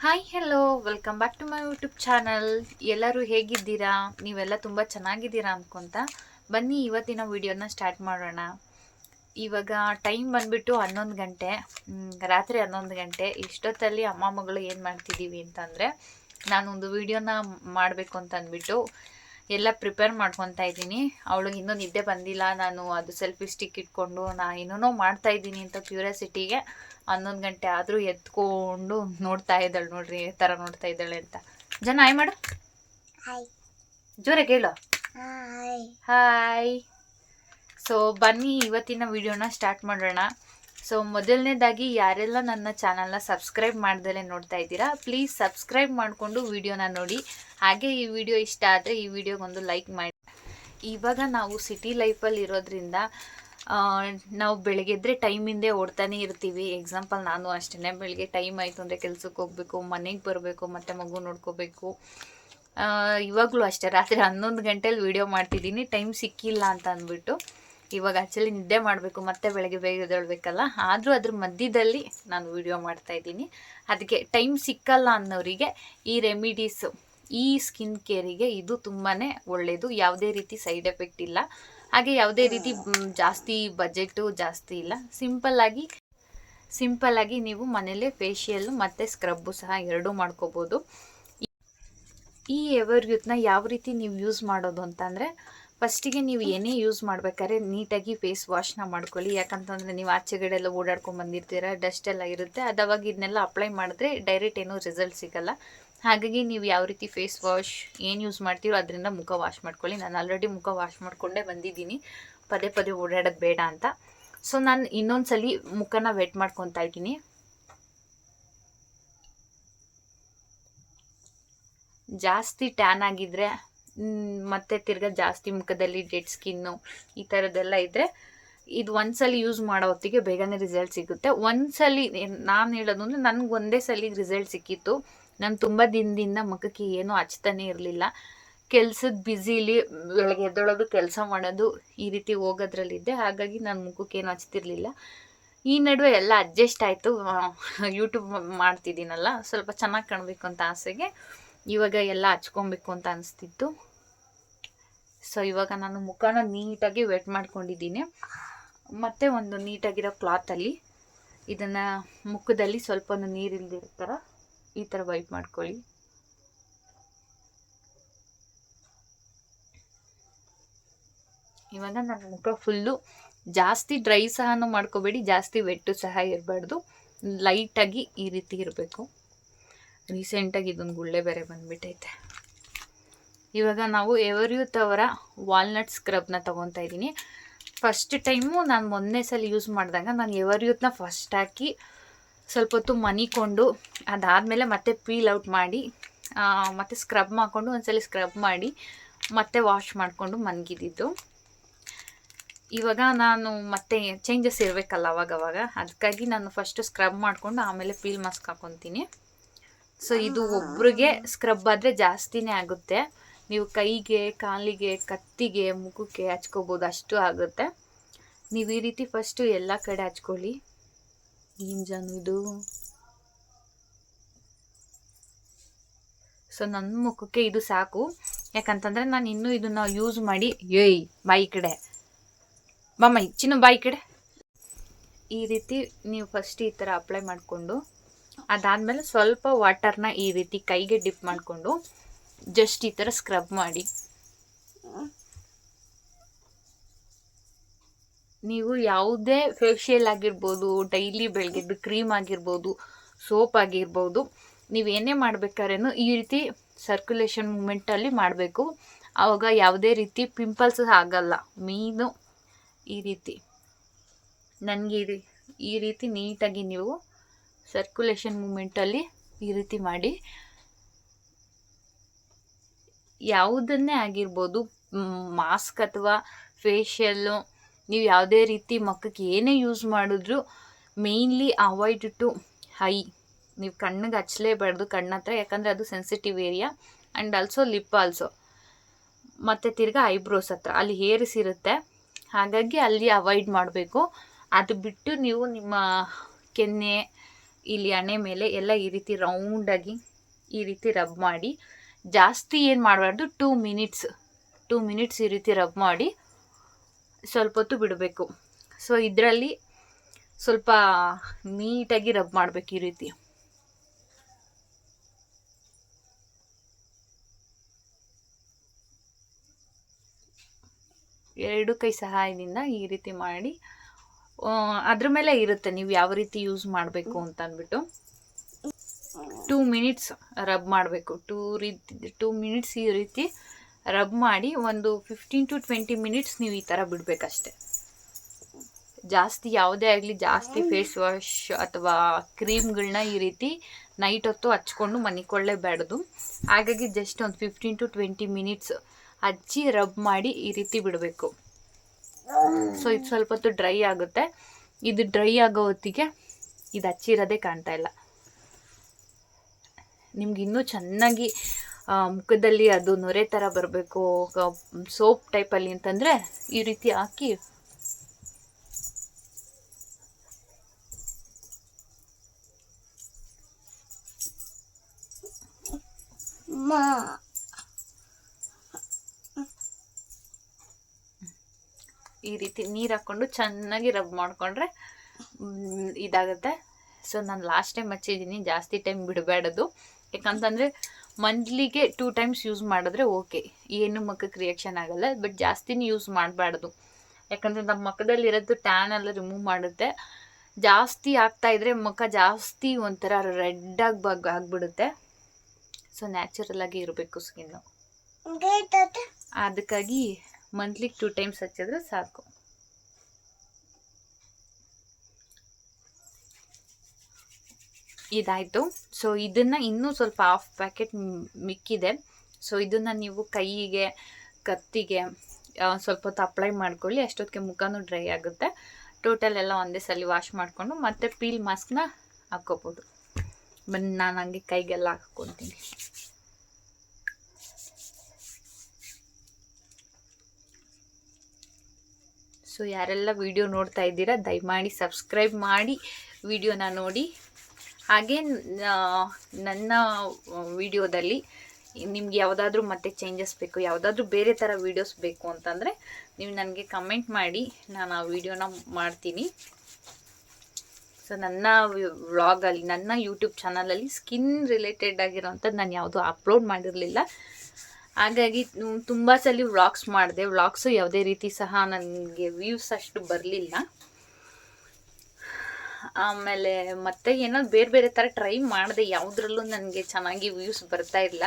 Hi hello welcome back to my YouTube channel. ಎಲ್ಲರೂ ಹೇಗಿದ್ದೀರಾ? ನೀವೆಲ್ಲ ತುಂಬ ಚೆನ್ನಾಗಿದ್ದೀರಾ ಅಂದ್ಕೊತ ಬನ್ನಿ ಇವತ್ತಿನ ವಿಡಿಯೋನ ಸ್ಟಾರ್ಟ್ ಮಾಡೋಣ. ಇವಾಗ ಟೈಮ್ ಬಂದುಬಿಟ್ಟು 11 ಗಂಟೆ, ರಾತ್ರಿ 11 ಗಂಟೆ. ಇಷ್ಟೊತ್ತಲ್ಲಿ ಅಮ್ಮ ಮಗಳು ಏನು ಮಾಡ್ತಿದ್ದೀವಿ ಅಂತಂದರೆ, ನಾನೊಂದು ವಿಡಿಯೋನ ಮಾಡಬೇಕು ಅಂತ ಅಂದ್ಬಿಟ್ಟು ಎಲ್ಲ ಪ್ರಿಪೇರ್ ಮಾಡ್ಕೊತಾ ಇದ್ದೀನಿ. ಅವಳಿಗೆ ಇನ್ನೂ ನಿದ್ದೆ ಬಂದಿಲ್ಲ. ನಾನು ಅದು ಸೆಲ್ಫಿ ಸ್ಟಿಕ್ ಇಟ್ಕೊಂಡು ಏನೇನೋ ಮಾಡ್ತಾಯಿದ್ದೀನಿ ಅಂತ ಕ್ಯೂರಿಯಾಸಿಟಿಗೆ 11 ಗಂಟೆ ಆದರೂ ಎತ್ಕೊಂಡು ನೋಡ್ತಾ ಇದ್ದಾಳೆ. ನೋಡ್ರಿ ಈ ಥರ ನೋಡ್ತಾ ಇದ್ದಾಳೆ ಅಂತ. ಜನ ಹಾಯ್ ಮಾಡು, ಜೋರಾಗಿ ಹೇಳು ಹಾಯ್. ಸೊ ಬನ್ನಿ ಇವತ್ತಿನ ವಿಡಿಯೋನ ಸ್ಟಾರ್ಟ್ ಮಾಡೋಣ. ಸೊ ಮೊದಲನೇದಾಗಿ ಯಾರೆಲ್ಲ ನನ್ನ ಚಾನಲ್ನ ಸಬ್ಸ್ಕ್ರೈಬ್ ಮಾಡ್ದಲೇ ನೋಡ್ತಾ ಇದ್ದೀರಾ, ಪ್ಲೀಸ್ ಸಬ್ಸ್ಕ್ರೈಬ್ ಮಾಡಿಕೊಂಡು ವಿಡಿಯೋನ ನೋಡಿ. ಹಾಗೆ ಈ ವಿಡಿಯೋ ಇಷ್ಟ ಆದರೆ ಈ ವಿಡಿಯೋಗೊಂದು ಲೈಕ್ ಮಾಡಿ. ಇವಾಗ ನಾವು ಸಿಟಿ ಲೈಫಲ್ಲಿ ಇರೋದ್ರಿಂದ ನಾವು ಬೆಳಗ್ಗೆ ಎದ್ದರೆ ಟೈಮಿಂದೇ ಓಡ್ತಾನೆ ಇರ್ತೀವಿ. ಎಕ್ಸಾಂಪಲ್ ನಾನು ಅಷ್ಟೇ, ಬೆಳಗ್ಗೆ ಟೈಮ್ ಆಯಿತು ಅಂದರೆ ಕೆಲ್ಸಕ್ಕೆ ಹೋಗಬೇಕು, ಮನೆಗೆ ಬರಬೇಕು, ಮತ್ತು ಮಗು ನೋಡ್ಕೋಬೇಕು. ಇವಾಗಲೂ ಅಷ್ಟೇ, ರಾತ್ರಿ 11 ಗಂಟೆಲಿ ವೀಡಿಯೋ ಮಾಡ್ತಿದ್ದೀನಿ, ಟೈಮ್ ಸಿಕ್ಕಿಲ್ಲ ಅಂತ ಅಂದ್ಬಿಟ್ಟು. ಇವಾಗ ಆ್ಯಕ್ಚುಲಿ ನಿದ್ದೆ ಮಾಡಬೇಕು, ಮತ್ತೆ ಬೆಳಗ್ಗೆ ಬೇಗ ಎದ್ದೇಳಬೇಕಲ್ಲ, ಆದರೂ ಅದ್ರ ಮಧ್ಯದಲ್ಲಿ ನಾನು ವೀಡಿಯೋ ಮಾಡ್ತಾಯಿದ್ದೀನಿ. ಅದಕ್ಕೆ ಟೈಮ್ ಸಿಕ್ಕಲ್ಲ ಅನ್ನೋರಿಗೆ ಈ ರೆಮಿಡೀಸು, ಈ ಸ್ಕಿನ್ ಕೇರಿಗೆ ಇದು ತುಂಬಾ ಒಳ್ಳೆಯದು. ಯಾವುದೇ ರೀತಿ ಸೈಡ್ ಎಫೆಕ್ಟ್ ಇಲ್ಲ, ಹಾಗೆ ಯಾವುದೇ ರೀತಿ ಜಾಸ್ತಿ ಬಜೆಟು ಜಾಸ್ತಿ ಇಲ್ಲ. ಸಿಂಪಲ್ಲಾಗಿ ನೀವು ಮನೇಲೇ ಫೇಶಿಯಲ್ಲು ಮತ್ತು ಸ್ಕ್ರಬ್ಬು ಸಹ ಎರಡೂ ಮಾಡ್ಕೋಬೋದು. ಈ ಎವರ್ಯೂತ್ನ ಯಾವ ರೀತಿ ನೀವು ಯೂಸ್ ಮಾಡೋದು ಅಂತಂದರೆ, ಫಸ್ಟಿಗೆ ನೀವು ಏನೇ ಯೂಸ್ ಮಾಡ್ಬೇಕಾದ್ರೆ ನೀಟಾಗಿ ಫೇಸ್ ವಾಶ್ನ ಮಾಡ್ಕೊಳ್ಳಿ. ಯಾಕಂತಂದರೆ ನೀವು ಆಚೆಗಡೆ ಎಲ್ಲ ಓಡಾಡ್ಕೊಂಡು ಬಂದಿರ್ತೀರ, ಡಸ್ಟ್ ಎಲ್ಲ ಇರುತ್ತೆ. ಅವಾಗ ಇದನ್ನೆಲ್ಲ ಅಪ್ಲೈ ಮಾಡಿದ್ರೆ ಡೈರೆಕ್ಟ್ ಏನೂ ರಿಸಲ್ಟ್ ಸಿಗಲ್ಲ. ಹಾಗಾಗಿ ನೀವು ಯಾವ ರೀತಿ ಫೇಸ್ ವಾಶ್ ಏನು ಯೂಸ್ ಮಾಡ್ತೀರೋ ಅದರಿಂದ ಮುಖ ವಾಶ್ ಮಾಡ್ಕೊಳ್ಳಿ. ನಾನು ಆಲ್ರೆಡಿ ಮುಖ ವಾಶ್ ಮಾಡಿಕೊಂಡೇ ಬಂದಿದ್ದೀನಿ, ಪದೇ ಪದೇ ಓಡಾಡೋದು ಬೇಡ ಅಂತ. ಸೊ ನಾನು ಇನ್ನೊಂದ್ಸಲಿ ಮುಖನ ವೆಟ್ ಮಾಡ್ಕೊತಾ ಇದ್ದೀನಿ. ಜಾಸ್ತಿ ಟ್ಯಾನ್ ಆಗಿದ್ರೆ ಮತ್ತು ತಿರ್ಗಾ ಜಾಸ್ತಿ ಮುಖದಲ್ಲಿ ಡೆಡ್ ಸ್ಕಿನ್ನು ಈ ಥರದ್ದೆಲ್ಲ ಇದ್ದರೆ ಇದು ಒಂದ್ಸಲಿ ಯೂಸ್ ಮಾಡೋ ಹೊತ್ತಿಗೆ ಬೇಗನೆ ರಿಸಲ್ಟ್ ಸಿಗುತ್ತೆ. ಒಂದ್ಸಲಿ ನಾನು ಹೇಳೋದು ಅಂದರೆ ನನಗೆ ಒಂದೇ ಸಲ ರಿಸಲ್ಟ್ ಸಿಕ್ಕಿತ್ತು. ನಾನು ತುಂಬ ದಿನದಿಂದ ಮುಖಕ್ಕೆ ಏನೂ ಹಚ್ತಾನೆ ಇರಲಿಲ್ಲ. ಕೆಲ್ಸದ ಬ್ಯುಸಿಲಿ ಬೆಳಗ್ಗೆ ಎದ್ದೊಳೋದು, ಕೆಲಸ ಮಾಡೋದು, ಈ ರೀತಿ ಹೋಗೋದ್ರಲ್ಲಿದ್ದೆ. ಹಾಗಾಗಿ ನಾನು ಮುಖಕ್ಕೆ ಏನು ಹಚ್ತಿರ್ಲಿಲ್ಲ. ಈ ನಡುವೆ ಎಲ್ಲ ಅಡ್ಜಸ್ಟ್ ಆಯಿತು. ಯೂಟ್ಯೂಬ್ ಮಾಡ್ತಿದ್ದೀನಲ್ಲ, ಸ್ವಲ್ಪ ಚೆನ್ನಾಗಿ ಕಾಣಬೇಕು ಅಂತ ಆಸೆಗೆ ಇವಾಗ ಎಲ್ಲ ಹಚ್ಕೊಬೇಕು ಅಂತ ಅನಿಸ್ತಿತ್ತು. ಸೊ ಇವಾಗ ನಾನು ಮುಖನ ನೀಟಾಗಿ ವೆಟ್ ಮಾಡ್ಕೊಂಡಿದ್ದೀನಿ. ಮತ್ತು ಒಂದು ನೀಟಾಗಿರೋ ಕ್ಲಾತಲ್ಲಿ ಇದನ್ನು ಮುಖದಲ್ಲಿ ಸ್ವಲ್ಪ ನೀರಿಲ್ದಿರ್ತಾರ ಈ ಥರ ವೈಪ್ ಮಾಡ್ಕೊಳ್ಳಿ. ಇವಾಗ ನನ್ನ ಮುಖ ಫುಲ್ಲು ಜಾಸ್ತಿ ಡ್ರೈ ಸಹ ಮಾಡ್ಕೋಬೇಡಿ, ಜಾಸ್ತಿ ವೆಟ್ಟು ಸಹ ಇರಬಾರ್ದು, ಲೈಟಾಗಿ ಈ ರೀತಿ ಇರಬೇಕು. ರೀಸೆಂಟಾಗಿ ಇದೊಂದು ಗುಳ್ಳೆ ಬೇರೆ ಬಂದುಬಿಟ್ಟೈತೆ. ಇವಾಗ ನಾವು ಎವರ್ಯೂತ್ ಅವರ ವಾಲ್ನಟ್ ಸ್ಕ್ರಬ್ನ ತೊಗೊತಾ ಇದ್ದೀನಿ. ಫಸ್ಟ್ ಟೈಮು ನಾನು ಮೊನ್ನೆ ಸಲ ಯೂಸ್ ಮಾಡಿದಾಗ ನಾನು ಎವರ್ಯೂತ್ನ ಫಸ್ಟ್ ಹಾಕಿ ಸ್ವಲ್ಪ ಹೊತ್ತು ಮನಿಕೊಂಡು ಅದಾದಮೇಲೆ ಮತ್ತೆ ಪೀಲ್ ಔಟ್ ಮಾಡಿ ಮತ್ತು ಸ್ಕ್ರಬ್ ಮಾಡಿಕೊಂಡು ಒಂದ್ಸಲ ಸ್ಕ್ರಬ್ ಮಾಡಿ ಮತ್ತೆ ವಾಶ್ ಮಾಡಿಕೊಂಡು ಮನ್ಗಿದ್ದಿದ್ದು. ಇವಾಗ ನಾನು ಮತ್ತೆ ಚೇಂಜಸ್ ಇರಬೇಕಲ್ಲ ಅವಾಗವಾಗ, ಅದಕ್ಕಾಗಿ ನಾನು ಫಸ್ಟು ಸ್ಕ್ರಬ್ ಮಾಡಿಕೊಂಡು ಆಮೇಲೆ ಪೀಲ್ ಮಾಸ್ಕ್ ಹಾಕ್ಕೊತೀನಿ. ಸೊ ಇದು ಒಬ್ರಿಗೆ ಸ್ಕ್ರಬ್ ಆದರೆ ಜಾಸ್ತಿನೇ ಆಗುತ್ತೆ. ನೀವು ಕೈಗೆ, ಕಾಲಿಗೆ, ಕತ್ತಿಗೆ, ಮುಖಕ್ಕೆ ಹಚ್ಕೋಬೋದು, ಅಷ್ಟು ಆಗುತ್ತೆ. ನೀವು ಈ ರೀತಿ ಫಸ್ಟು ಎಲ್ಲ ಕಡೆ ಹಚ್ಕೊಳ್ಳಿ. ಏನು ಜಾನು ಇದು? ಸೊ ನನ್ನ ಮುಖಕ್ಕೆ ಇದು ಸಾಕು. ಯಾಕಂತಂದರೆ ನಾನು ಇನ್ನೂ ಇದನ್ನು ಯೂಸ್ ಮಾಡಿ ಬಾಯಿ ಕಡೆ ಮಮ್ಮ ಚಿನ್ನ ಬಾಯಿ ಕಡೆ ಈ ರೀತಿ ನೀವು ಫಸ್ಟ್ ಈ ಥರ ಅಪ್ಲೈ ಮಾಡಿಕೊಂಡು ಅದಾದಮೇಲೆ ಸ್ವಲ್ಪ ವಾಟರ್ನ ಈ ರೀತಿ ಕೈಗೆ ಡಿಪ್ ಮಾಡಿಕೊಂಡು ಜಸ್ಟ್ ಈ ಥರ ಸ್ಕ್ರಬ್ ಮಾಡಿ. ನೀವು ಯಾವುದೇ ಫೇಶಿಯಲ್ ಆಗಿರ್ಬೋದು, ಡೈಲಿ ಬೆಳಗ್ಗೆದ್ದು ಕ್ರೀಮ್ ಆಗಿರ್ಬೋದು, ಸೋಪ್ ಆಗಿರ್ಬೋದು, ನೀವೇನೇ ಮಾಡ್ಬೇಕಾದ್ರೂ ಈ ರೀತಿ ಸರ್ಕ್ಯುಲೇಷನ್ ಮೂಮೆಂಟಲ್ಲಿ ಮಾಡಬೇಕು. ಆವಾಗ ಯಾವುದೇ ರೀತಿ ಪಿಂಪಲ್ಸ್ ಆಗಲ್ಲ. ಮೀನು ಈ ರೀತಿ ನನಗೆ ಈ ರೀತಿ ನೀಟಾಗಿ ನೀವು ಸರ್ಕ್ಯುಲೇಷನ್ ಮೂಮೆಂಟಲ್ಲಿ ಈ ರೀತಿ ಮಾಡಿ. ಯಾವುದನ್ನೇ ಆಗಿರ್ಬೋದು, ಮಾಸ್ಕ್ ಅಥವಾ ಫೇಶಿಯಲ್ಲು, ನೀವು ಯಾವುದೇ ರೀತಿ ಮುಖಕ್ಕೆ ಏನೇ ಯೂಸ್ ಮಾಡಿದ್ರು ಮೇಯ್ನ್ಲಿ ಅವಾಯ್ಡ್ ಟು ಹೈ. ನೀವು ಕಣ್ಣಿಗೆ ಹಚ್ಚಲೇಬಾರ್ದು, ಕಣ್ಣ ಹತ್ರ, ಯಾಕಂದರೆ ಅದು sensitive area. And also lip also, ಮತ್ತು ತಿರ್ಗಾ ಐಬ್ರೋಸ್ ಹತ್ರ ಅಲ್ಲಿ ಹೇರ್ಸ್ ಇರುತ್ತೆ, ಹಾಗಾಗಿ ಅಲ್ಲಿ ಅವಾಯ್ಡ್ ಮಾಡಬೇಕು. ಅದು ಬಿಟ್ಟು ನೀವು ನಿಮ್ಮ ಕೆನ್ನೆ ಇಲ್ಲಿ ಹಣೆ ಮೇಲೆ ಎಲ್ಲ ಈ ರೀತಿ ರೌಂಡಾಗಿ ಈ ರೀತಿ ರಬ್ ಮಾಡಿ, ಜಾಸ್ತಿ ಏನು ಮಾಡಬಾರ್ದು, 2 ಮಿನಿಟ್ಸ್ ಈ ರೀತಿ ರಬ್ ಮಾಡಿ ಸ್ವಲ್ಪ ಹೊತ್ತು ಬಿಡಬೇಕು. ಸೊ ಇದರಲ್ಲಿ ಸ್ವಲ್ಪ ನೀಟಾಗಿ ರಬ್ ಮಾಡಬೇಕು ಈ ರೀತಿ. ಎರಡು ಕೈ ಸಹಾಯದಿಂದ ಈ ರೀತಿ ಮಾಡಿ, ಅದ್ರ ಮೇಲೆ ಇರುತ್ತೆ ನೀವು ಯಾವ ರೀತಿ ಯೂಸ್ ಮಾಡಬೇಕು ಅಂತ ಅಂದ್ಬಿಟ್ಟು. 2 ಮಿನಿಟ್ಸ್ ರಬ್ ಮಾಡಬೇಕು. 2 ಮಿನಿಟ್ಸ್ ಈ ರೀತಿ ರಬ್ ಮಾಡಿ ಒಂದು 15 to 20 ಮಿನಿಟ್ಸ್ ನೀವು ಈ ಥರ ಬಿಡಬೇಕಷ್ಟೆ. ಜಾಸ್ತಿ ಯಾವುದೇ ಆಗಲಿ ಜಾಸ್ತಿ ಫೇಸ್ ವಾಶ್ ಅಥವಾ ಕ್ರೀಮ್ಗಳನ್ನ ಈ ರೀತಿ ನೈಟ್ ಹೊತ್ತು ಹಚ್ಕೊಂಡು ಮನಿಕೊಳ್ಳೇಬೇಡದು. ಹಾಗಾಗಿ ಜಸ್ಟ್ ಒಂದು 15 to 20 ಮಿನಿಟ್ಸ್ ಹಚ್ಚಿ ರಬ್ ಮಾಡಿ ಈ ರೀತಿ ಬಿಡಬೇಕು. ಸೊ ಇದು ಸ್ವಲ್ಪ ಹೊತ್ತು ಡ್ರೈ ಆಗುತ್ತೆ. ಇದು ಡ್ರೈ ಆಗೋ ಹೊತ್ತಿಗೆ ಇದು ಹಚ್ಚಿರೋದೇ ಕಾಣ್ತಾ ಇಲ್ಲ. ನಿಮ್ಗೆ ಇನ್ನೂ ಚೆನ್ನಾಗಿ ಮುಖದಲ್ಲಿ ಅದು ನೊರೆ ಥರ ಬರಬೇಕು, ಸೋಪ್ ಟೈಪಲ್ಲಿ ಅಂತಂದರೆ ಈ ರೀತಿ ಹಾಕಿ ಈ ರೀತಿ ನೀರು ಹಾಕ್ಕೊಂಡು ಚೆನ್ನಾಗಿ ರಬ್ ಮಾಡಿಕೊಂಡ್ರೆ ಇದಾಗುತ್ತೆ. ಸೊ ನಾನು ಲಾಸ್ಟ್ ಟೈಮ್ ಹಚ್ಚಿದ್ದೀನಿ, ಜಾಸ್ತಿ ಟೈಮ್ ಬಿಡಬೇಡದು. ಯಾಕಂತಂದರೆ ಮಂತ್ಲಿಗೆ 2 ಟೈಮ್ಸ್ ಯೂಸ್ ಮಾಡಿದ್ರೆ ಓಕೆ, ಏನು ಮುಖಕ್ಕೆ ರಿಯಾಕ್ಷನ್ ಆಗಲ್ಲ. ಬಟ್ ಜಾಸ್ತಿನೇ ಯೂಸ್ ಮಾಡಬಾರ್ದು, ಯಾಕಂದರೆ ನಮ್ಮ ಮುಖದಲ್ಲಿರೋದು ಟ್ಯಾನ್ ಎಲ್ಲ ರಿಮೂವ್ ಮಾಡುತ್ತೆ. ಜಾಸ್ತಿ ಆಗ್ತಾಯಿದ್ರೆ ಮುಖ ಜಾಸ್ತಿ ಒಂಥರ ರೆಡ್ಡಾಗಿ ಆಗಿಬಿಡುತ್ತೆ. ಸೊ ನ್ಯಾಚುರಲ್ ಆಗಿ ಇರಬೇಕು ಸ್ಕಿನ್ನು. ಅದಕ್ಕಾಗಿ ಮಂತ್ಲಿಗೆ 2 ಟೈಮ್ಸ್ ಹಚ್ಚಿದ್ರೆ ಸಾಕು. ಇದಾಯಿತು. ಸೊ ಇದನ್ನು ಇನ್ನೂ ಸ್ವಲ್ಪ ಹಾಫ್ ಪ್ಯಾಕೆಟ್ ಮಿಕ್ಕಿದೆ. ಸೊ ಇದನ್ನು ನೀವು ಕೈಗೆ, ಕತ್ತಿಗೆ ಸ್ವಲ್ಪ ಹೊತ್ತು ಅಪ್ಲೈ ಮಾಡ್ಕೊಳ್ಳಿ. ಅಷ್ಟೊತ್ತಿಗೆ ಮುಖನೂ ಡ್ರೈ ಆಗುತ್ತೆ. ಟೋಟಲ್ ಎಲ್ಲ ಒಂದೇ ಸಲ ವಾಶ್ ಮಾಡಿಕೊಂಡು ಮತ್ತೆ ಪೀಲ್ ಮಾಸ್ಕ್ನ ಹಾಕ್ಕೋಬೋದು. ಬನ್ನಿ ನಾನು ಹಂಗೆ ಕೈಗೆಲ್ಲ ಹಾಕ್ಕೊತೀನಿ. ಸೊ ಯಾರೆಲ್ಲ ವಿಡಿಯೋ ನೋಡ್ತಾ ಇದ್ದೀರಾ ದಯಮಾಡಿ ಸಬ್ಸ್ಕ್ರೈಬ್ ಮಾಡಿ ವಿಡಿಯೋನ ನೋಡಿ. ಹಾಗೆ ನನ್ನ ವಿಡಿಯೋದಲ್ಲಿ ನಿಮ್ಗೆ ಯಾವುದಾದ್ರೂ ಮತ್ತೆ ಚೇಂಜಸ್ ಬೇಕು, ಯಾವುದಾದ್ರೂ ಬೇರೆ ಥರ ವೀಡಿಯೋಸ್ ಬೇಕು ಅಂತಂದರೆ ನೀವು ನನಗೆ ಕಮೆಂಟ್ ಮಾಡಿ, ನಾನು ಆ ವಿಡಿಯೋನ ಮಾಡ್ತೀನಿ. ಸೊ ನನ್ನ ವ್ಲಾಗಲ್ಲಿ, ನನ್ನ ಯೂಟ್ಯೂಬ್ ಚಾನಲಲ್ಲಿ ಸ್ಕಿನ್ ರಿಲೇಟೆಡ್ ಆಗಿರೋಂಥದ್ದು ನಾನು ಯಾವುದೂ ಅಪ್ಲೋಡ್ ಮಾಡಿರಲಿಲ್ಲ. ಹಾಗಾಗಿ ತುಂಬ ಸಲ ವ್ಲಾಗ್ಸ್ ಮಾಡಿದೆ. ವ್ಲಾಗ್ಸು ಯಾವುದೇ ರೀತಿ ಸಹ ನನಗೆ ವ್ಯೂಸ್ ಅಷ್ಟು ಬರಲಿಲ್ಲ. ಆಮೇಲೆ ಮತ್ತೆ ಏನೋ ಬೇರೆ ಬೇರೆ ಥರ ಟ್ರೈ ಮಾಡಿದೆ, ಯಾವುದ್ರಲ್ಲೂ ನನಗೆ ಚೆನ್ನಾಗಿ ವ್ಯೂಸ್ ಬರ್ತಾ ಇಲ್ಲ.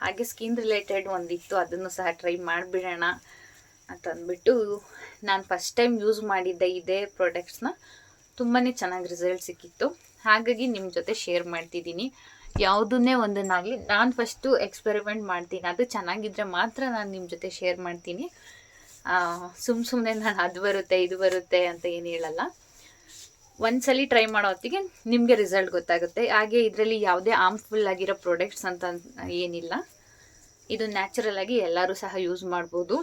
ಹಾಗೆ ಸ್ಕಿನ್ ರಿಲೇಟೆಡ್ ಒಂದಿತ್ತು, ಅದನ್ನು ಸಹ ಟ್ರೈ ಮಾಡಿಬಿಡೋಣ ಅಂತಂದ್ಬಿಟ್ಟು ನಾನು ಫಸ್ಟ್ ಟೈಮ್ ಯೂಸ್ ಮಾಡಿದ್ದೆ ಇದೇ ಪ್ರಾಡಕ್ಟ್ಸ್ನ. ತುಂಬಾ ಚೆನ್ನಾಗಿ ರಿಸಲ್ಟ್ ಸಿಕ್ಕಿತ್ತು. ಹಾಗಾಗಿ ನಿಮ್ಮ ಜೊತೆ ಶೇರ್ ಮಾಡ್ತಿದ್ದೀನಿ. ಯಾವುದನ್ನೇ ಒಂದನ್ನಾಗಲಿ ನಾನು ಫಸ್ಟು ಎಕ್ಸ್ಪೆರಿಮೆಂಟ್ ಮಾಡ್ತೀನಿ, ಅದು ಚೆನ್ನಾಗಿದ್ದರೆ ಮಾತ್ರ ನಾನು ನಿಮ್ಮ ಜೊತೆ ಶೇರ್ ಮಾಡ್ತೀನಿ. ಸುಮ್ಮನೆ ನಾನು ಅದು ಬರುತ್ತೆ ಇದು ಬರುತ್ತೆ ಅಂತ ಏನು ಹೇಳಲ್ಲ. ಒಂದ್ಸಲಿ ಟ್ರೈ ಮಾಡೋ ಹೊತ್ತಿಗೆ ನಿಮಗೆ ರಿಸಲ್ಟ್ ಗೊತ್ತಾಗುತ್ತೆ. ಹಾಗೆ ಇದರಲ್ಲಿ ಯಾವುದೇ ಹಾರ್ಮ್ಫುಲ್ ಆಗಿರೋ ಪ್ರಾಡಕ್ಟ್ಸ್ ಅಂತ ಏನಿಲ್ಲ. ಇದು ನ್ಯಾಚುರಲ್ ಆಗಿ ಎಲ್ಲರೂ ಸಹ ಯೂಸ್ ಮಾಡ್ಬೋದು.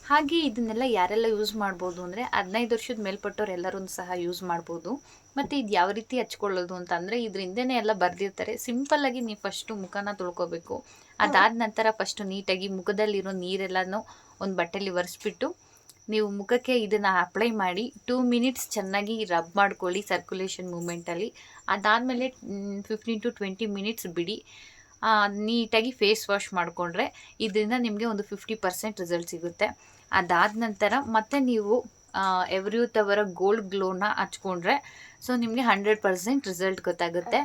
ಹಾಗೆ ಇದನ್ನೆಲ್ಲ ಯಾರೆಲ್ಲ ಯೂಸ್ ಮಾಡ್ಬೋದು ಅಂದರೆ 15 ವರ್ಷದ ಮೇಲ್ಪಟ್ಟವ್ರು ಎಲ್ಲರೂ ಸಹ ಯೂಸ್ ಮಾಡ್ಬೋದು. ಮತ್ತು ಇದು ಯಾವ ರೀತಿ ಹಚ್ಕೊಳ್ಳೋದು ಅಂತಂದರೆ ಇದರಿಂದನೇ ಎಲ್ಲ ಬರೆದಿರ್ತಾರೆ. ಸಿಂಪಲ್ಲಾಗಿ ನೀವು ಫಸ್ಟು ಮುಖನ ತೊಳ್ಕೊಬೇಕು. ಅದಾದ ನಂತರ ಫಸ್ಟು ನೀಟಾಗಿ ಮುಖದಲ್ಲಿರೋ ನೀರೆಲ್ಲನೂ ಒಂದು ಬಟ್ಟೆಯಲ್ಲಿ ಒರೆಸ್ಬಿಟ್ಟು ನೀವು ಮುಖಕ್ಕೆ ಇದನ್ನು ಅಪ್ಲೈ ಮಾಡಿ 2 ಮಿನಿಟ್ಸ್ ಚೆನ್ನಾಗಿ ರಬ್ ಮಾಡ್ಕೊಳ್ಳಿ ಸರ್ಕ್ಯುಲೇಷನ್ ಮೂಮೆಂಟಲ್ಲಿ. ಅದಾದಮೇಲೆ 15 to 20 ಮಿನಿಟ್ಸ್ ಬಿಡಿ. ನೀಟಾಗಿ ಫೇಸ್ ವಾಶ್ ಮಾಡಿಕೊಂಡ್ರೆ ಇದರಿಂದ ನಿಮಗೆ ಒಂದು 50% ರಿಸಲ್ಟ್ ಸಿಗುತ್ತೆ. ಅದಾದ ನಂತರ ಮತ್ತೆ ನೀವು ಎವ್ರಿಯೂತ್ ಅವರ ಗೋಲ್ಡ್ ಗ್ಲೋನ ಹಚ್ಕೊಂಡ್ರೆ ಸೊ ನಿಮಗೆ 100% ರಿಸಲ್ಟ್ ಗೊತ್ತಾಗುತ್ತೆ.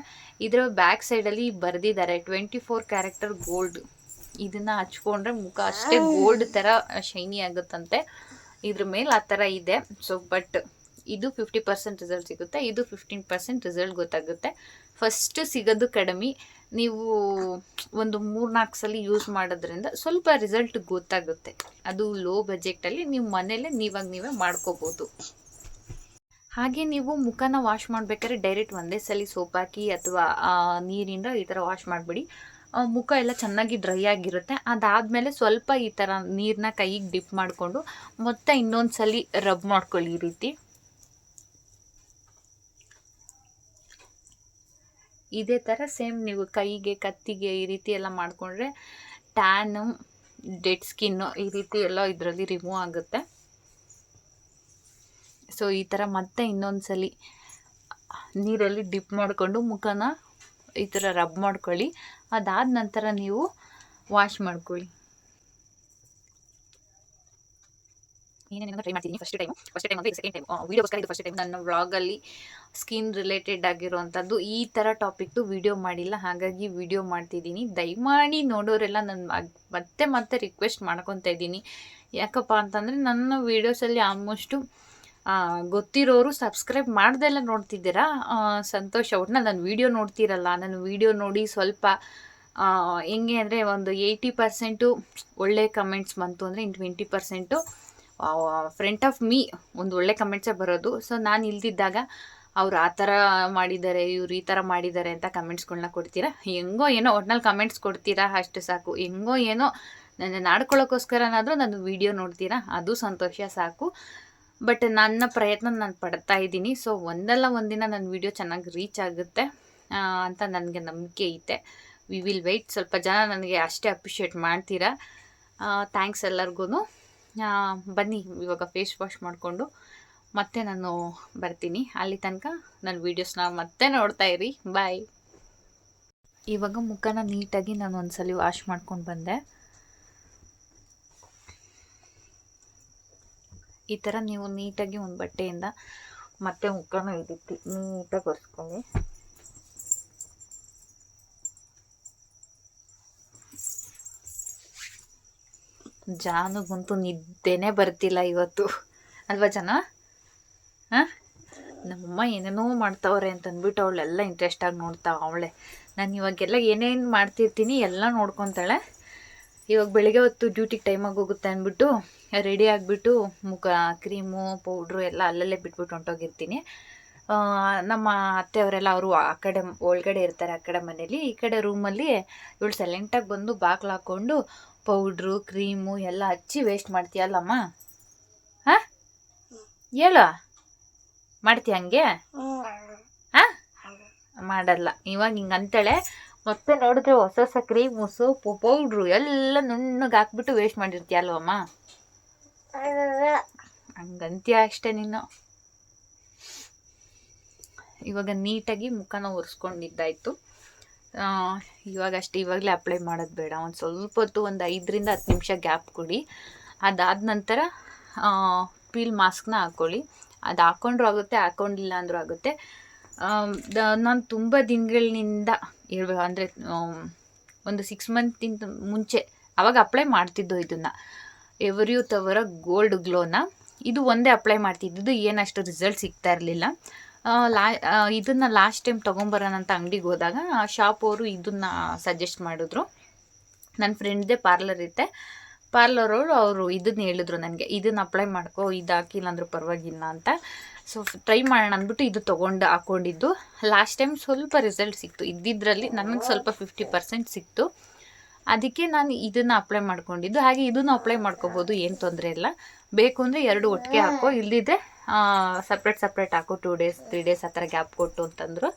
ಇದರ ಬ್ಯಾಕ್ ಸೈಡಲ್ಲಿ ಬರೆದಿದ್ದಾರೆ 24 ಕ್ಯಾರೆಕ್ಟರ್ ಗೋಲ್ಡ್. ಇದನ್ನು ಹಚ್ಕೊಂಡ್ರೆ ಮುಖ ಅಷ್ಟೇ ಗೋಲ್ಡ್ ಥರ ಶೈನಿ ಆಗುತ್ತಂತೆ. ಇದ್ರ ಮೇಲೆ ಆ ಥರ ಇದೆ. ಸೊ ಬಟ್ ಇದು 50% ರಿಸಲ್ಟ್ ಸಿಗುತ್ತೆ, ಇದು 15% ರಿಸಲ್ಟ್ ಗೊತ್ತಾಗುತ್ತೆ. ಫಸ್ಟ್ ಸಿಗೋದು ಕಡಿಮೆ, ನೀವು ಒಂದು 3-4 ಸಲ ಯೂಸ್ ಮಾಡೋದ್ರಿಂದ ಸ್ವಲ್ಪ ರಿಸಲ್ಟ್ ಗೊತ್ತಾಗುತ್ತೆ. ಅದು ಲೋ ಬಜೆಟಲ್ಲಿ ನೀವು ಮನೇಲೆ ನೀವೇ ಮಾಡ್ಕೋಬೋದು. ಹಾಗೆ ನೀವು ಮುಖನ ವಾಶ್ ಮಾಡಬೇಕಾದ್ರೆ ಡೈರೆಕ್ಟ್ ಒಂದೇ ಸಲ ಸೋಪ್ ಹಾಕಿ ಅಥವಾ ನೀರಿಂದ ಈ ಥರ ವಾಶ್ ಮಾಡಿಬಿಡಿ. ಮುಖ ಎಲ್ಲ ಚೆನ್ನಾಗಿ ಡ್ರೈ ಆಗಿರುತ್ತೆ. ಅದಾದಮೇಲೆ ಸ್ವಲ್ಪ ಈ ಥರ ನೀರನ್ನ ಕೈಗೆ ಡಿಪ್ ಮಾಡಿಕೊಂಡು ಮತ್ತೆ ಇನ್ನೊಂದು ಸಲ ರಬ್ ಮಾಡ್ಕೊಳ್ಳಿ ಈ ರೀತಿ. ಇದೇ ಥರ ಸೇಮ್ ನೀವು ಕೈಗೆ ಕತ್ತಿಗೆ ಈ ರೀತಿ ಎಲ್ಲ ಮಾಡಿಕೊಂಡ್ರೆ ಟ್ಯಾನು ಡೆಡ್ ಸ್ಕಿನ್ನು ಈ ರೀತಿ ಎಲ್ಲ ಇದರಲ್ಲಿ ರಿಮೂವ್ ಆಗುತ್ತೆ. ಸೊ ಈ ಥರ ಮತ್ತೆ ಇನ್ನೊಂದು ಸಲ ನೀರಲ್ಲಿ ಡಿಪ್ ಮಾಡಿಕೊಂಡು ಮುಖನ ಈ ಥರ ರಬ್ ಮಾಡ್ಕೊಳ್ಳಿ. ಅದಾದ ನಂತರ ನೀವು ವಾಶ್ ಮಾಡ್ಕೊಳ್ಳಿ. ಏನೇನೋ ಟ್ರೈ ಮಾಡ್ತೀನಿ ಫಸ್ಟ್ ಟೈಮ್ ಅಂದರೆ ಸೆಕೆಂಡ್ ಟೈಮ್ ವೀಡಿಯೋಗೋಸ್ಕರ ಇದು ಫಸ್ಟ್ ಟೈಮ್ ನನ್ನ ವ್ಲಾಗಲ್ಲಿ ಸ್ಕಿನ್ ರಿಲೇಟೆಡ್ ಆಗಿರುವಂಥದ್ದು ಈ ಥರ ಟಾಪಿಕ್ದು ವೀಡಿಯೋ ಮಾಡಿಲ್ಲ, ಹಾಗಾಗಿ ವೀಡಿಯೋ ಮಾಡ್ತಿದ್ದೀನಿ. ದಯಮಾಡಿ ನೋಡೋರೆಲ್ಲ ನನ್ನ ಮತ್ತೆ ಮತ್ತೆ ರಿಕ್ವೆಸ್ಟ್ ಮಾಡ್ಕೊತಾ ಇದ್ದೀನಿ. ಯಾಕಪ್ಪ ಅಂತಂದರೆ ನನ್ನ ವೀಡಿಯೋಸಲ್ಲಿ ಆಲ್ಮೋಸ್ಟು ಗೊತ್ತಿರೋರು ಸಬ್ಸ್ಕ್ರೈಬ್ ಮಾಡ್ದೆಲ್ಲ ನೋಡ್ತಿದ್ದೀರಾ, ಸಂತೋಷ. ಒಟ್ಟಿನಲ್ಲಿ ನನ್ನ ವೀಡಿಯೋ ನೋಡ್ತಿರಲ್ಲ, ನನ್ನ ವೀಡಿಯೋ ನೋಡಿ ಸ್ವಲ್ಪ ಹೆಂಗೆ ಅಂದರೆ ಒಂದು 80% ಒಳ್ಳೆ ಕಮೆಂಟ್ಸ್ ಬಂತು ಅಂದರೆ ಇನ್ನು 20% ಫ್ರಂಟ್ ಆಫ್ ಮೀ ಒಂದು ಒಳ್ಳೆ ಕಮೆಂಟ್ಸೇ ಬರೋದು. ಸೊ ನಾನು ಇಲ್ದಿದ್ದಾಗ ಅವ್ರು ಆ ಥರ ಮಾಡಿದ್ದಾರೆ, ಇವ್ರು ಈ ಥರ ಮಾಡಿದ್ದಾರೆ ಅಂತ ಕಮೆಂಟ್ಸ್ಗಳನ್ನ ಕೊಡ್ತೀರಾ. ಹೆಂಗೋ ಏನೋ ಒಟ್ನಲ್ಲಿ ಕಮೆಂಟ್ಸ್ ಕೊಡ್ತೀರಾ, ಅಷ್ಟು ಸಾಕು. ಹೆಂಗೋ ಏನೋ ನನ್ನ ನಾಡ್ಕೊಳ್ಳೋಕ್ಕೋಸ್ಕರನಾದರೂ ನನ್ನ ವೀಡಿಯೋ ನೋಡ್ತೀರಾ, ಅದು ಸಂತೋಷ ಸಾಕು. ಬಟ್ ನನ್ನ ಪ್ರಯತ್ನ ನಾನು ಪಡ್ತಾ ಇದ್ದೀನಿ. ಸೊ ಒಂದಲ್ಲ ಒಂದಿನ ನನ್ನ ವೀಡಿಯೋ ಚೆನ್ನಾಗಿ ರೀಚ್ ಆಗುತ್ತೆ ಅಂತ ನನಗೆ ನಂಬಿಕೆ ಐತೆ. We will weight. ಸ್ವಲ್ಪ ಜನ ನನಗೆ ಅಷ್ಟೇ ಅಪ್ರಿಷಿಯೇಟ್ ಮಾಡ್ತೀರಾ, ಥ್ಯಾಂಕ್ಸ್ ಎಲ್ಲರಿಗೂ. ಬನ್ನಿ ಇವಾಗ ಫೇಸ್ ವಾಶ್ ಮಾಡಿಕೊಂಡು ಮತ್ತೆ ನಾನು ಬರ್ತೀನಿ. ಅಲ್ಲಿ ತನಕ ನನ್ನ ವೀಡಿಯೋಸ್ನ ಮತ್ತೆ ನೋಡ್ತಾ ಇರಿ. ಬಾಯ್. ಇವಾಗ ಮುಖನ ನೀಟಾಗಿ ನಾನು ಒಂದ್ಸಲಿ ವಾಶ್ ಮಾಡ್ಕೊಂಡು ಬಂದೆ. ಈ ಥರ ನೀವು ನೀಟಾಗಿ ಒಂದು ಬಟ್ಟೆಯಿಂದ ಮತ್ತೆ ಮುಖನ ಈ ರೀತಿ ನೀಟಾಗಿ ಒರೆಸ್ಕೊಳ್ಳಿ. ಜಾನುಗಂತೂ ನಿದ್ದೆನೇ ಬರ್ತಿಲ್ಲ ಇವತ್ತು, ಅಲ್ವಾ ಜನ? ಹಾಂ, ನಮ್ಮಮ್ಮ ಏನೇನೋ ಮಾಡ್ತಾವ್ರೆ ಅಂತ ಅಂದ್ಬಿಟ್ಟು ಅವಳೆಲ್ಲ ಇಂಟ್ರೆಸ್ಟಾಗಿ ನೋಡ್ತಾವೆ ಅವಳೆ. ನಾನು ಇವಾಗೆಲ್ಲ ಏನೇನು ಮಾಡ್ತಿರ್ತೀನಿ ಎಲ್ಲ ನೋಡ್ಕೊತಾಳೆ. ಇವಾಗ ಬೆಳಿಗ್ಗೆ ಹೊತ್ತು ಡ್ಯೂಟಿಗೆ ಟೈಮಾಗಿ ಹೋಗುತ್ತೆ ಅಂದ್ಬಿಟ್ಟು ರೆಡಿ ಆಗಿಬಿಟ್ಟು ಮುಖ ಕ್ರೀಮು ಪೌಡ್ರು ಎಲ್ಲ ಅಲ್ಲಲ್ಲೇ ಬಿಟ್ಬಿಟ್ಟು ಹೊಂಟೋಗಿರ್ತೀನಿ. ನಮ್ಮ ಅತ್ತೆಯವರೆಲ್ಲ ಅವರು ಆ ಕಡೆ ಒಳಗಡೆ ಇರ್ತಾರೆ, ಆ ಕಡೆ ಮನೇಲಿ. ಈ ಕಡೆ ರೂಮಲ್ಲಿ ಇವಳು ಸೈಲೆಂಟಾಗಿ ಬಂದು ಬಾಗ್ಲು ಹಾಕ್ಕೊಂಡು ಪೌಡ್ರು ಕ್ರೀಮು ಎಲ್ಲ ಹಚ್ಚಿ ವೇಸ್ಟ್ ಮಾಡ್ತೀಯಲ್ಲಮ್ಮ? ಹಾಂ, ಹೇಳು, ಮಾಡ್ತೀಯ ಹಂಗೆ? ಹಾಂ, ಮಾಡಲ್ಲ. ಇವಾಗ ಹಿಂಗೆ ಅಂತಾಳೆ. ಮತ್ತೆ ನೋಡಿದ್ರೆ ಹೊಸ ಹೊಸ ಕ್ರೀಮು ಸೋಪು ಪೌಡ್ರು ಎಲ್ಲ ನುಣ್ಣಗೆ ಹಾಕ್ಬಿಟ್ಟು ವೇಸ್ಟ್ ಮಾಡಿರ್ತೀಯಲ್ವಮ್ಮ? ಹಂಗಂತೀಯ ಅಷ್ಟೇ ನೀನು. ಇವಾಗ ನೀಟಾಗಿ ಮುಖನ ಒರೆಸ್ಕೊಂಡಿದ್ದಾಯಿತು. ಇವಾಗಲೇ ಅಪ್ಲೈ ಮಾಡೋದು ಬೇಡ. ಒಂದು ಸ್ವಲ್ಪ ಹೊತ್ತು ಒಂದು 5ರಿಂದ 10 ನಿಮಿಷ ಗ್ಯಾಪ್ ಕೊಡಿ. ಅದಾದ ನಂತರ ಪೀಲ್ ಮಾಸ್ಕ್ನ ಹಾಕ್ಕೊಳ್ಳಿ. ಅದು ಹಾಕ್ಕೊಂಡ್ರೂ ಆಗುತ್ತೆ, ಹಾಕ್ಕೊಂಡಿಲ್ಲ ಅಂದರೂ ಆಗುತ್ತೆ. ನಾನು ತುಂಬ ದಿನಗಳಿಂದ ಹೇಳ್ಬೇಕು ಅಂದರೆ ಒಂದು 6 ಮಂತಿಂತ ಮುಂಚೆ ಆವಾಗ ಅಪ್ಲೈ ಮಾಡ್ತಿದ್ದು ಇದನ್ನು, ಎವರ್ಯೂತ್ ಅವರ ಗೋಲ್ಡ್ ಗ್ಲೋನ. ಇದು ಒಂದೇ ಅಪ್ಲೈ ಮಾಡ್ತಿದ್ದು, ಏನಷ್ಟು ರಿಸಲ್ಟ್ ಸಿಗ್ತಾ ಇರಲಿಲ್ಲ. ಇದನ್ನು ಲಾಸ್ಟ್ ಟೈಮ್ ತೊಗೊಂಬರೋಣಂತ ಅಂಗಡಿಗೆ ಹೋದಾಗ ಶಾಪ್ ಅವರು ಇದನ್ನು ಸಜೆಸ್ಟ್ ಮಾಡಿದ್ರು. ನನ್ನ ಫ್ರೆಂಡ್ದೇ ಪಾರ್ಲರ್ ಇರುತ್ತೆ, ಪಾರ್ಲರವರು ಅವರು ಇದನ್ನ ಹೇಳಿದ್ರು ನನಗೆ, ಇದನ್ನು ಅಪ್ಲೈ ಮಾಡ್ಕೊ, ಇದು ಹಾಕಿಲ್ಲ ಅಂದರೂ ಪರವಾಗಿಲ್ಲ ಅಂತ. ಸೊ ಟ್ರೈ ಮಾಡೋಣ ಅಂದ್ಬಿಟ್ಟು ಇದು ಹಾಕ್ಕೊಂಡಿದ್ದು. ಲಾಸ್ಟ್ ಟೈಮ್ ಸ್ವಲ್ಪ ರಿಸಲ್ಟ್ ಸಿಕ್ತು, ಇದ್ದಿದ್ರಲ್ಲಿ ನನಗೆ ಸ್ವಲ್ಪ 50% ಸಿಕ್ತು. ಅದಕ್ಕೆ ನಾನು ಇದನ್ನು ಅಪ್ಲೈ ಮಾಡ್ಕೊಂಡಿದ್ದು. ಹಾಗೆ ಇದನ್ನು ಅಪ್ಲೈ ಮಾಡ್ಕೋಬೋದು, ಏನು ತೊಂದರೆ ಇಲ್ಲ. ಬೇಕು ಅಂದರೆ 2 ಒಟ್ಟಿಗೆ ಹಾಕೋ, ಇಲ್ಲದಿದ್ದರೆ ಸಪ್ರೇಟ್ ಹಾಕೋ, 2 ಡೇಸ್ 3 ಡೇಸ್ ಆ ಥರ ಗ್ಯಾಪ್ ಕೊಟ್ಟು ಅಂತಂದರು.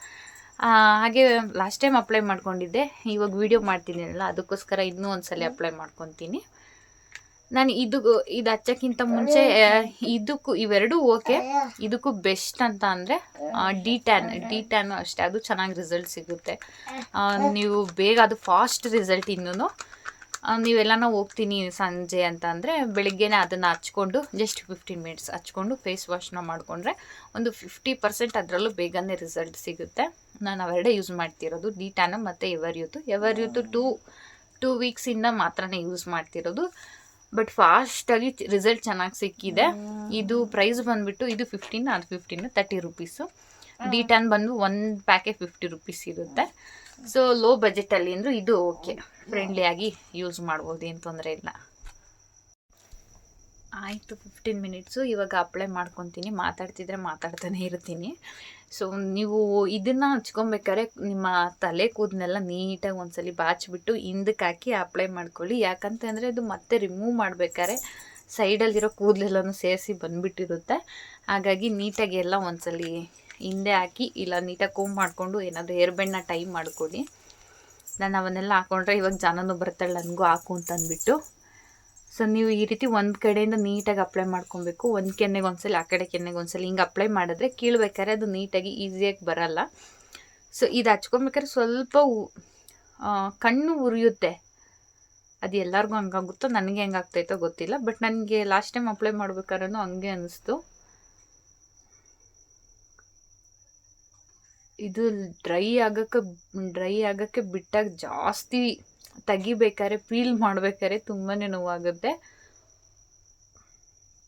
ಹಾಗೆ ಲಾಸ್ಟ್ ಟೈಮ್ ಅಪ್ಲೈ ಮಾಡ್ಕೊಂಡಿದ್ದೆ. ಇವಾಗ ವೀಡಿಯೋ ಮಾಡ್ತೀನಿಲ್ಲ, ಅದಕ್ಕೋಸ್ಕರ ಇನ್ನೂ ಒಂದು ಅಪ್ಲೈ ಮಾಡ್ಕೊತೀನಿ. ನಾನು ಇದು ಹಚ್ಚೋಕ್ಕಿಂತ ಮುಂಚೆ ಇದಕ್ಕೂ ಇವೆರಡೂ ಓಕೆ. ಇದಕ್ಕೂ ಬೆಸ್ಟ್ ಅಂತ ಅಂದರೆ ಡಿ ಟ್ಯಾನು ಅಷ್ಟೇ, ಅದು ಚೆನ್ನಾಗಿ ರಿಸಲ್ಟ್ ಸಿಗುತ್ತೆ. ನೀವು ಬೇಗ, ಅದು ಫಾಸ್ಟ್ ರಿಸಲ್ಟ್. ಇನ್ನೂ ನೀವೆಲ್ಲನೂ ಹೋಗ್ತೀನಿ ಸಂಜೆ ಅಂತ ಅಂದರೆ ಬೆಳಿಗ್ಗೆನೇ ಅದನ್ನು ಹಚ್ಕೊಂಡು ಜಸ್ಟ್ 15 ಮಿನಿಟ್ಸ್ ಹಚ್ಕೊಂಡು ಫೇಸ್ ವಾಶ್ನ ಮಾಡಿಕೊಂಡ್ರೆ ಒಂದು 50% ಅದರಲ್ಲೂ ಬೇಗನೆ ರಿಸಲ್ಟ್ ಸಿಗುತ್ತೆ. ನಾನು ಅವೆರಡೇ ಯೂಸ್ ಮಾಡ್ತಿರೋದು, ಡಿ ಟ್ಯಾನು ಮತ್ತು ಎವರ್ಯೂತ್ 2 ವೀಕ್ಸಿಂದ ಮಾತ್ರನೇ ಯೂಸ್ ಮಾಡ್ತಿರೋದು. ಬಟ್ ಫಾಸ್ಟಾಗಿ ರಿಸಲ್ಟ್ ಚೆನ್ನಾಗಿ ಸಿಕ್ಕಿದೆ. ಇದು ಪ್ರೈಸ್ ಬಂದುಬಿಟ್ಟು ಇದು 15, ಅದು 15, 30 ರುಪೀಸು. ಡಿ ಟ್ಯಾನ್ ಬಂದು 1 ಪ್ಯಾಕೆ 50 ರುಪೀಸ್ ಇರುತ್ತೆ. ಸೊ ಲೋ ಬಜೆಟಲ್ಲಿ ಅಂದರೂ ಇದು ಓಕೆ, ಫ್ರೆಂಡ್ಲಿಯಾಗಿ ಯೂಸ್ ಮಾಡ್ಬೋದು, ಏನು ತೊಂದರೆ ಇಲ್ಲ. ಆಯಿತು, 15 ಮಿನಿಟ್ಸು. ಇವಾಗ ಅಪ್ಲೈ ಮಾಡ್ಕೊತೀನಿ. ಮಾತಾಡ್ತಾನೆ ಇರ್ತೀನಿ. ಸೊ ನೀವು ಇದನ್ನು ಹಚ್ಕೊಬೇಕಾದ್ರೆ ನಿಮ್ಮ ತಲೆ ಕೂದಲೆಲ್ಲ ನೀಟಾಗಿ ಒಂದ್ಸಲಿ ಬಾಚಿಬಿಟ್ಟು ಹಿಂದಕ್ಕೆ ಹಾಕಿ ಅಪ್ಲೈ ಮಾಡ್ಕೊಳ್ಳಿ. ಯಾಕಂತಂದರೆ ಅದು ಮತ್ತೆ ರಿಮೂವ್ ಮಾಡಬೇಕಾದ್ರೆ ಸೈಡಲ್ಲಿರೋ ಕೂದಲೆಲ್ಲನೂ ಸೇರಿಸಿ ಬಂದುಬಿಟ್ಟಿರುತ್ತೆ. ಹಾಗಾಗಿ ನೀಟಾಗಿ ಎಲ್ಲ ಒಂದ್ಸಲಿ ಹಿಂದೆ ಹಾಕಿ ಇಲ್ಲ ನೀಟಾಗಿ ಕೋಮ್ ಮಾಡಿಕೊಂಡು ಏನಾದರೂ ಹೇರ್ ಬ್ಯಾಂಡ್ನ ಟೈ ಮಾಡ್ಕೊಳ್ಳಿ. ನಾನು ಅವನ್ನೆಲ್ಲ ಹಾಕ್ಕೊಂಡ್ರೆ ಇವಾಗ ಜನನೂ ಬರ್ತಾಳೆ ನನಗೂ ಹಾಕು ಅಂತ ಅಂದ್ಬಿಟ್ಟು. ಸೊ ನೀವು ಈ ರೀತಿ ಒಂದು ಕಡೆಯಿಂದ ನೀಟಾಗಿ ಅಪ್ಲೈ ಮಾಡ್ಕೊಬೇಕು. ಒಂದು ಕೆನ್ನೆಗೆ ಒಂದ್ಸಲ, ಆ ಕಡೆ ಕೆನ್ನೆಗೆ ಒಂದ್ಸಲ ಹಿಂಗೆ ಅಪ್ಲೈ ಮಾಡಿದ್ರೆ ಕೀಳ್ಬೇಕಾದ್ರೆ ಅದು ನೀಟಾಗಿ ಈಸಿಯಾಗಿ ಬರಲ್ಲ. ಸೊ ಇದು ಹಚ್ಕೊಬೇಕಾದ್ರೆ ಸ್ವಲ್ಪ ಕಣ್ಣು ಉರಿಯುತ್ತೆ. ಅದು ಎಲ್ಲರಿಗೂ ಹಂಗಾಗುತ್ತೋ, ನನಗೆ ಹೆಂಗೆ ಆಗ್ತಾಯಿತ್ತೋ ಗೊತ್ತಿಲ್ಲ. ಬಟ್ ನನಗೆ ಲಾಸ್ಟ್ ಟೈಮ್ ಅಪ್ಲೈ ಮಾಡ್ಬೇಕಾದ್ರೂ ಹಂಗೆ ಅನ್ನಿಸ್ತು. ಇದು ಡ್ರೈ ಆಗೋಕ್ಕೆ ಬಿಟ್ಟಾಗ ಜಾಸ್ತಿ ತೆಗಿಬೇಕಾದ್ರೆ, ಪೀಲ್ ಮಾಡ್ಬೇಕಾದ್ರೆ ತುಂಬಾ ನೋವಾಗುತ್ತೆ.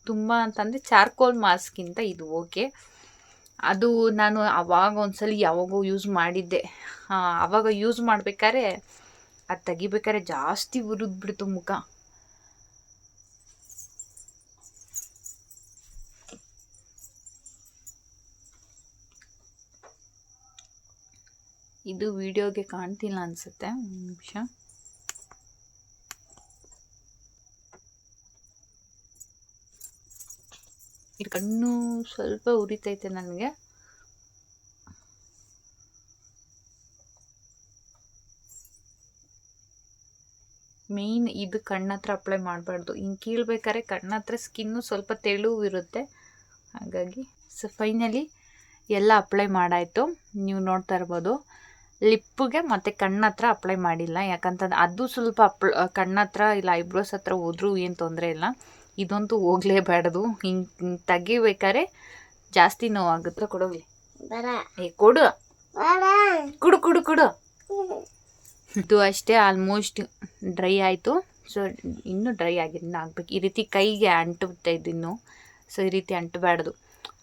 ತುಂಬ ಅಂತಂದರೆ ಚಾರ್ಕೋಲ್ ಮಾಸ್ಕ್ಗಿಂತ ಇದು ಓಕೆ. ಅದು ನಾನು ಆವಾಗ ಒಂದ್ಸಲ ಯಾವಾಗೋ ಯೂಸ್ ಮಾಡಿದ್ದೆ. ಆವಾಗ ಯೂಸ್ ಮಾಡ್ಬೇಕಾದ್ರೆ ಅದು ತೆಗಿಬೇಕಾದ್ರೆ ಜಾಸ್ತಿ ಉರಿದ್ಬಿಡ್ತು ಮುಖ. ಇದು ವಿಡಿಯೋಗೆ ಕಾಣ್ತಿಲ್ಲ ಅನಿಸುತ್ತೆ, ಒಂದು ನಿಮಿಷ. ಇದು ಕಣ್ಣು ಸ್ವಲ್ಪ ಉರಿತೈತೆ ನನಗೆ. ಮೇಯ್ನ್ ಇದು ಕಣ್ಣತ್ರ ಅಪ್ಲೈ ಮಾಡಬಾರ್ದು. ಹಿಂಗೆ ಕೀಳ್ಬೇಕಾದ್ರೆ ಕಣ್ಣತ್ರ ಸ್ಕಿನ್ನು ಸ್ವಲ್ಪ ತೆಳುವು ಇರುತ್ತೆ. ಹಾಗಾಗಿ ಸೊ ಫೈನಲಿ ಎಲ್ಲ ಅಪ್ಲೈ ಮಾಡಾಯಿತು. ನೀವು ನೋಡ್ತಾ ಇರ್ಬೋದು. ಲಿಪ್ಪಿಗೆ ಮತ್ತು ಕಣ್ಣತ್ರ ಅಪ್ಲೈ ಮಾಡಿಲ್ಲ, ಯಾಕಂತಂದ್ರೆ ಅದು ಸ್ವಲ್ಪ ಕಣ್ಣತ್ರ ಇಲ್ಲ ಐಬ್ರೋಸ್ ಹತ್ರ ಹೋದ್ರೂ ಏನು ತೊಂದರೆ ಇಲ್ಲ. ಇದಂತೂ ಹೋಗಲೇಬಾರ್ದು. ಹಿಂಗೆ ತೆಗಿಬೇಕಾದ್ರೆ ಜಾಸ್ತಿ ನೋವಾಗುತ್ತೆ. ಕೊಡೋಗ್ಲಿ, ಕೊಡು ಕುಡು ಕುಡು ಕುಡು. ಇದು ಅಷ್ಟೇ, ಆಲ್ಮೋಸ್ಟ್ ಡ್ರೈ ಆಯಿತು. ಸೊ ಇನ್ನೂ ಡ್ರೈ ಆಗಿದೆ, ಇನ್ನೂ ಆಗಬೇಕು. ಈ ರೀತಿ ಕೈಗೆ ಅಂಟುತ್ತೆ ಇದಿನ್ನು. ಸೊ ಈ ರೀತಿ ಅಂಟಬಾರ್ದು.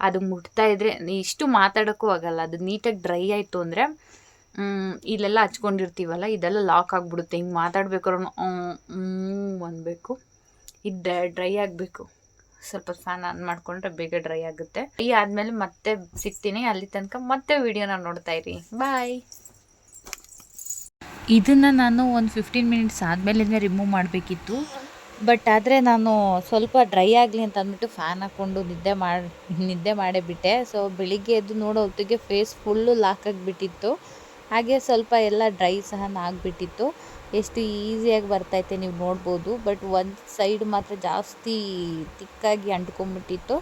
ಅದು ಮುಟ್ತಾ ಇದ್ರೆ ಇಷ್ಟು ಮಾತಾಡೋಕ್ಕೂ ಆಗಲ್ಲ. ಅದು ನೀಟಾಗಿ ಡ್ರೈ ಆಯಿತು ಅಂದರೆ ಇಲ್ಲೆಲ್ಲ ಹಚ್ಕೊಂಡಿರ್ತೀವಲ್ಲ, ಇದೆಲ್ಲ ಲಾಕ್ ಆಗಿಬಿಡುತ್ತೆ. ಹಿಂಗೆ ಮಾತಾಡ್ಬೇಕಾದ್ರೂ ಅನ್ಬೇಕು. ಇದು ಡ್ರೈ ಆಗಬೇಕು. ಸ್ವಲ್ಪ ಫ್ಯಾನ್ ಆನ್ ಮಾಡಿಕೊಂಡ್ರೆ ಬೇಗ ಡ್ರೈ ಆಗುತ್ತೆ. ಡ್ರೈ ಆದಮೇಲೆ ಮತ್ತೆ ಸಿಗ್ತೀನಿ. ಅಲ್ಲಿ ತನಕ ಮತ್ತೆ ವಿಡಿಯೋನ ನೋಡ್ತಾ ಇರಿ. ಬಾಯ್. ಇದನ್ನು ನಾನು ಒಂದು 15 ಮಿನಿಟ್ಸ್ ಆದಮೇಲೆ ರಿಮೂವ್ ಮಾಡಬೇಕಿತ್ತು. ಬಟ್ ಆದರೆ ನಾನು ಸ್ವಲ್ಪ ಡ್ರೈ ಆಗಲಿ ಅಂತ ಅಂದ್ಬಿಟ್ಟು ಫ್ಯಾನ್ ಹಾಕ್ಕೊಂಡು ನಿದ್ದೆ ಮಾಡೇ ಬಿಟ್ಟೆ. ಸೊ ಬೆಳಿಗ್ಗೆ ಎದ್ದು ನೋಡೋ ಹೊತ್ತಿಗೆ ಫೇಸ್ ಫುಲ್ಲು ಲಾಕ್ ಆಗಿಬಿಟ್ಟಿತ್ತು. ಹಾಗೆ ಸ್ವಲ್ಪ ಎಲ್ಲ ಡ್ರೈ ಸಹ ಆಗಿಬಿಟ್ಟಿತ್ತು. ಎಷ್ಟು ಈಸಿಯಾಗಿ ಬರ್ತೈತೆ ನೀವು ನೋಡ್ಬೋದು. ಬಟ್ ಒಂದು ಸೈಡ್ ಮಾತ್ರ ಜಾಸ್ತಿ ತಿಕ್ಕಾಗಿ ಅಂಟ್ಕೊಂಡ್ಬಿಟ್ಟಿತ್ತು.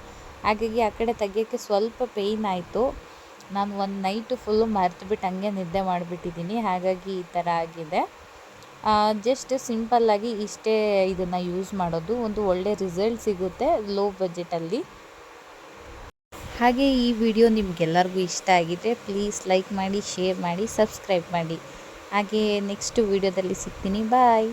ಹಾಗಾಗಿ ಆ ಕಡೆ ತೆಗಿಯೋಕ್ಕೆ ಸ್ವಲ್ಪ ಪೇಯ್ನ್ ಆಯಿತು. ನಾನು ಒಂದು ನೈಟು ಫುಲ್ಲು ಮರೆತುಬಿಟ್ಟು ಹಂಗೆ ನಿದ್ದೆ ಮಾಡಿಬಿಟ್ಟಿದ್ದೀನಿ. ಹಾಗಾಗಿ ಈ ಥರ ಆಗಿದೆ. ಜಸ್ಟ್ ಸಿಂಪಲ್ಲಾಗಿ ಇಷ್ಟೇ ಇದನ್ನು ಯೂಸ್ ಮಾಡೋದು. ಒಂದು ಒಳ್ಳೆ ರಿಸಲ್ಟ್ ಸಿಗುತ್ತೆ ಲೋ ಬಜೆಟಲ್ಲಿ. ಹಾಗೆ ಈ ವಿಡಿಯೋ ನಿಮಗೆಲ್ಲರಿಗೂ ಇಷ್ಟ ಆಗಿದ್ರೆ ಪ್ಲೀಸ್ ಲೈಕ್ ಮಾಡಿ, ಶೇರ್ ಮಾಡಿ, ಸಬ್ಸ್ಕ್ರೈಬ್ ಮಾಡಿ. ಹಾಗೆ ನೆಕ್ಸ್ಟ್ ವಿಡಿಯೋದಲ್ಲಿ ಸಿಗ್ತೀನಿ. ಬಾಯ್.